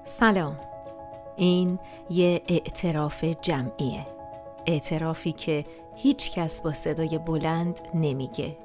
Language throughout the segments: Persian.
سلام. این یه اعتراف جمعیه، اعترافی که هیچ کس با صدای بلند نمیگه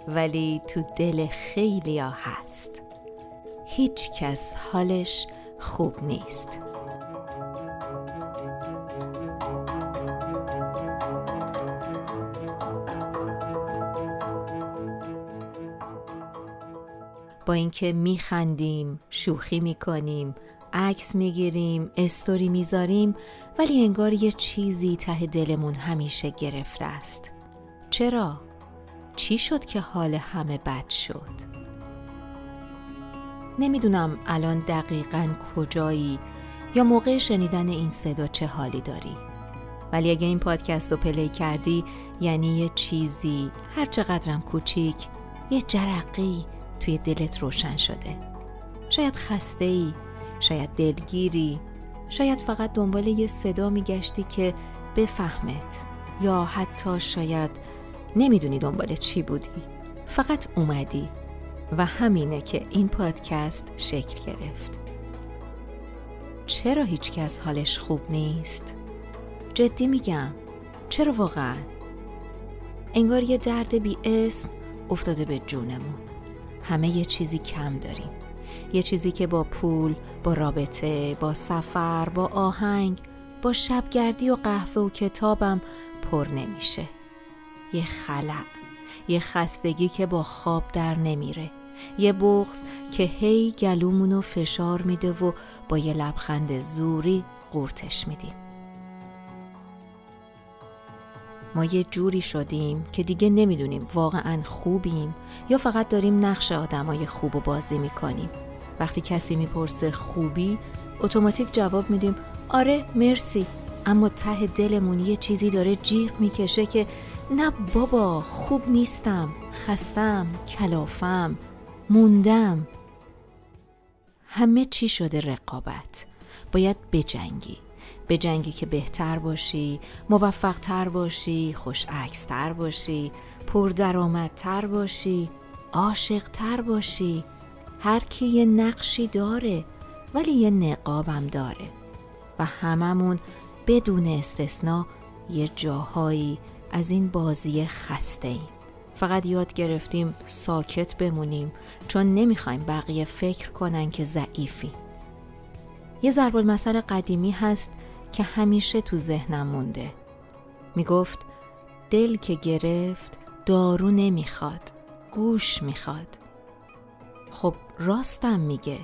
ولی تو دل خیلیا هست. هیچ کس حالش خوب نیست. با اینکه میخندیم، شوخی میکنیم، عکس میگیریم، استوری میذاریم، ولی انگار یه چیزی ته دلمون همیشه گرفته است. چرا؟ چی شد که حال همه بد شد؟ نمیدونم الان دقیقاً کجایی یا موقع شنیدن این صدا چه حالی داری، ولی اگه این پادکست رو پلی کردی یعنی یه چیزی هر چقدرم کوچیک، یه جرقه‌ای توی دلت روشن شده. شاید خسته‌ای، شاید دلگیری، شاید فقط دنبال یه صدا میگشتی که بفهمت، یا حتی شاید نمیدونی دنبال چی بودی، فقط اومدی و همینه که این پادکست شکل گرفت. چرا هیچ کس حالش خوب نیست؟ جدی میگم، چرا واقعا؟ انگار یه درد بی اسم افتاده به جونمون. همه یه چیزی کم داریم، یه چیزی که با پول، با رابطه، با سفر، با آهنگ، با شبگردی و قهوه و کتابم پر نمیشه. یه خلأ، یه خستگی که با خواب در نمیره، یه بغض که هی گلومونو فشار میده و با یه لبخند زوری قورتش میدیم. ما یه جوری شدیم که دیگه نمیدونیم واقعاً خوبیم یا فقط داریم نقش آدمای خوبو بازی میکنیم. وقتی کسی میپرسه خوبی، اتوماتیک جواب میدیم آره مرسی، اما ته دلمون یه چیزی داره جیغ میکشه که نه بابا، خوب نیستم، خستم، کلافم، موندم. همه چی شده رقابت. باید بجنگی که بهتر باشی، موفق‌تر باشی، خوش عکس‌تر باشی، پردرآمدتر باشی، عاشق‌تر باشی. هر کی یه نقشی داره ولی یه نقابم داره و هممون بدون استثنا یه جاهایی از این بازی خسته ایم. فقط یاد گرفتیم ساکت بمونیم چون نمیخوایم بقیه فکر کنن که ضعیفیم. یه ضرب المثل قدیمی هست که همیشه تو ذهنم مونده. میگفت دل که گرفت دارو نمیخواد، گوش میخواد. خب راستم میگه،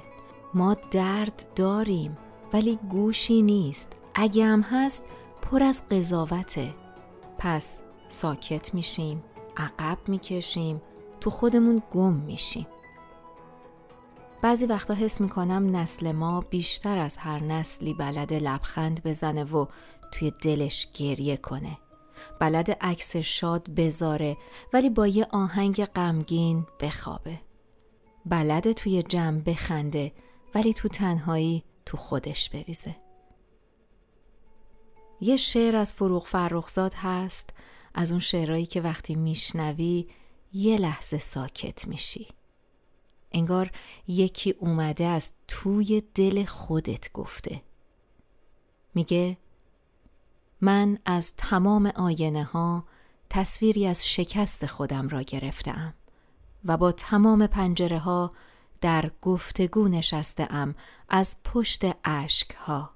ما درد داریم ولی گوشی نیست، اگه هم هست پر از قضاوته. پس ساکت میشیم، عقب میکشیم، تو خودمون گم میشیم. بعضی وقتا حس میکنم نسل ما بیشتر از هر نسلی بلد لبخند بزنه و توی دلش گریه کنه. بلد عکس شاد بذاره ولی با یه آهنگ غمگین بخوابه. بلد توی جمع بخنده ولی تو تنهایی تو خودش بریزه. یه شعر از فروغ فرخزاد هست، از اون شعرهایی که وقتی میشنوی یه لحظه ساکت میشی. انگار یکی اومده از توی دل خودت گفته. میگه من از تمام آینه ها تصویری از شکست خودم را گرفتم و با تمام پنجره ها در گفتگو نشستم از پشت اشک ها.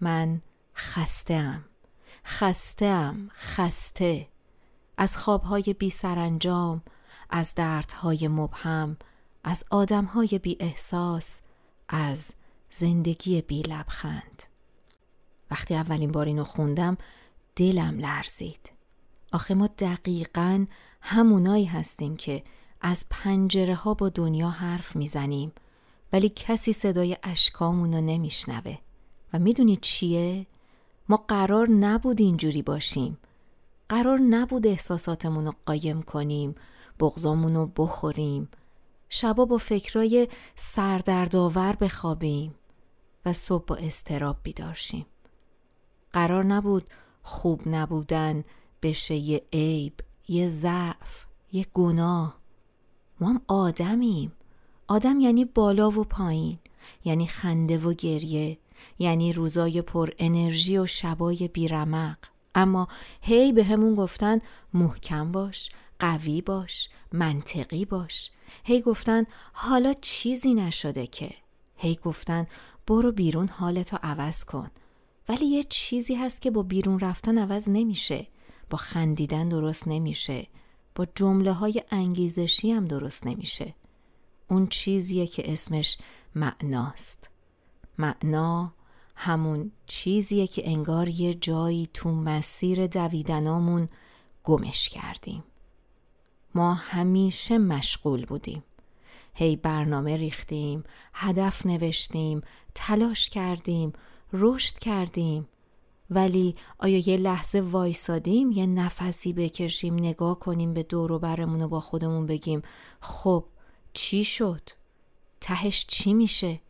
من خسته از خوابهای بی سرانجام، از دردهای مبهم، از آدمهای بی احساس، از زندگی بی لبخند. وقتی اولین بار اینو خوندم دلم لرزید. آخه ما دقیقاً همونایی هستیم که از پنجره ها با دنیا حرف میزنیم ولی کسی صدای اشکامونو نمیشنوه. و میدونی چیه؟ ما قرار نبود اینجوری باشیم. قرار نبود احساساتمونو قایم کنیم، بغضامونو بخوریم، شبا با فکرای سردردآور بخوابیم و صبح با اضطراب بیدار شیم. قرار نبود خوب نبودن بشه یه عیب، یه ضعف، یه گناه. ما هم آدم یعنی بالا و پایین، یعنی خنده و گریه، یعنی روزای پر انرژی و شبای بیرمق. اما هی به همون گفتن محکم باش، قوی باش، منطقی باش. هی گفتن حالا چیزی نشده که. هی گفتن برو بیرون حالتو عوض کن. ولی یه چیزی هست که با بیرون رفتن عوض نمیشه، با خندیدن درست نمیشه، با جمله های انگیزشی هم درست نمیشه. اون چیزیه که اسمش معناست. معنا همون چیزیه که انگار یه جایی تو مسیر دویدنامون گمش کردیم. ما همیشه مشغول بودیم. هی برنامه ریختیم، هدف نوشتیم، تلاش کردیم، رشد کردیم. ولی آیا یه لحظه وایسادیم، یه نفسی بکشیم، نگاه کنیم به دور و برمون و با خودمون بگیم خب چی شد؟ تهش چی میشه؟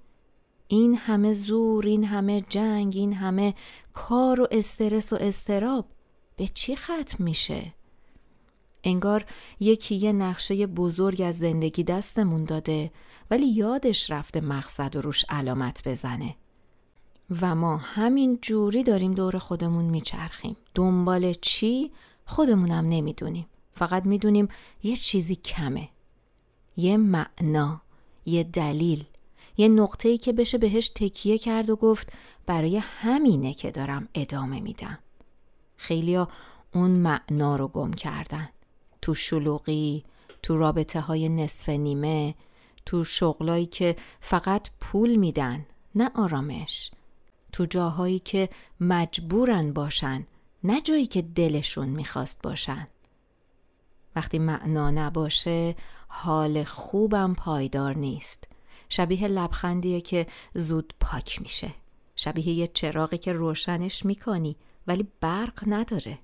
این همه زور، این همه جنگ، این همه کار و استرس و اضطراب به چی ختم میشه؟ انگار یکی یه نقشه بزرگ از زندگی دستمون داده ولی یادش رفته مقصد و روش علامت بزنه و ما همین جوری داریم دور خودمون میچرخیم. دنبال چی؟ خودمونم نمیدونیم. فقط میدونیم یه چیزی کمه، یه معنا، یه دلیل، یه نقطه‌ای که بشه بهش تکیه کرد و گفت برای همینه که دارم ادامه میدم. خیلیا اون معنا رو گم کردن. تو شلوغی، تو رابطه های نصف نیمه، تو شغلایی که فقط پول میدن نه آرامش، تو جاهایی که مجبورن باشن نه جایی که دلشون میخواست باشن. وقتی معنا نباشه حال خوبم پایدار نیست. شبیه لبخندیه که زود پاک میشه، شبیه یه چراغی که روشنش میکنی ولی برق نداره.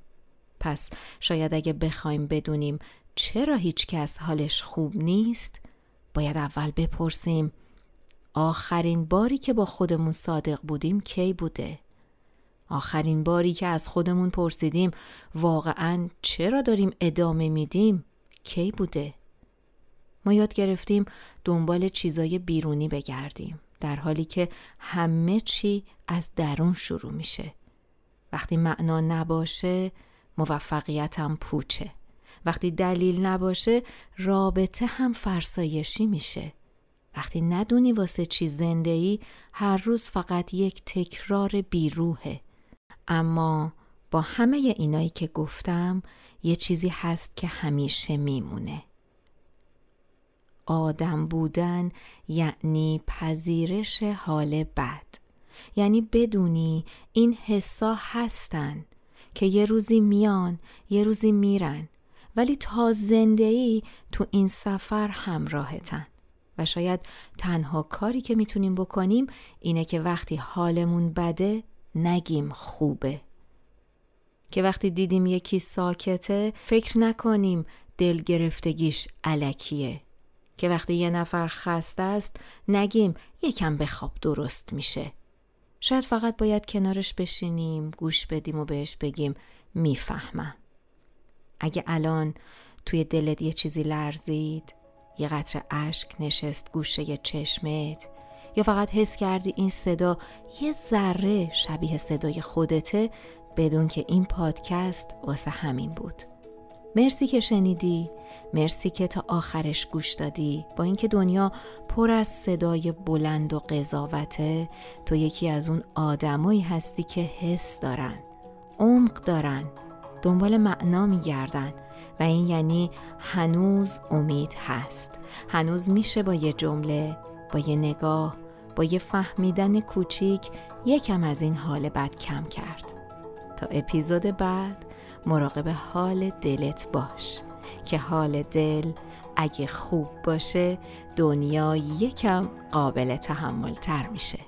پس شاید اگه بخوایم بدونیم چرا هیچ کس حالش خوب نیست، باید اول بپرسیم آخرین باری که با خودمون صادق بودیم کی بوده؟ آخرین باری که از خودمون پرسیدیم واقعاً چرا داریم ادامه میدیم کی بوده؟ ما یاد گرفتیم دنبال چیزای بیرونی بگردیم، در حالی که همه چی از درون شروع میشه. وقتی معنا نباشه موفقیت هم پوچه. وقتی دلیل نباشه رابطه هم فرسایشی میشه. وقتی ندونی واسه چی زنده‌ای هر روز فقط یک تکرار بیروحه. اما با همه اینایی که گفتم یه چیزی هست که همیشه میمونه. آدم بودن یعنی پذیرش حال بد. یعنی بدونی این حسا هستن که یه روزی میان یه روزی میرن، ولی تا زنده‌ای تو این سفر همراهتن. و شاید تنها کاری که میتونیم بکنیم اینه که وقتی حالمون بده نگیم خوبه. که وقتی دیدیم یکی ساکته فکر نکنیم دل گرفتگیش الکیه. که وقتی یه نفر خسته است نگیم یکم بخواب درست میشه. شاید فقط باید کنارش بشینیم، گوش بدیم و بهش بگیم میفهمم. اگه الان توی دلت یه چیزی لرزید، یه قطره اشک نشست گوشه چشمت، یا فقط حس کردی این صدا یه ذره شبیه صدای خودته، بدون که این پادکست واسه همین بود. مرسی که شنیدی، مرسی که تا آخرش گوش دادی. با اینکه دنیا پر از صدای بلند و قضاوته، تو یکی از اون آدمایی هستی که حس دارن، عمق دارن، دنبال معنا میگردن و این یعنی هنوز امید هست. هنوز میشه با یه جمله، با یه نگاه، با یه فهمیدن کوچیک یکم از این حال بد کم کرد. تا اپیزود بعد مراقب حال دلت باش که حال دل اگه خوب باشه دنیا یکم قابل تحمل تر میشه.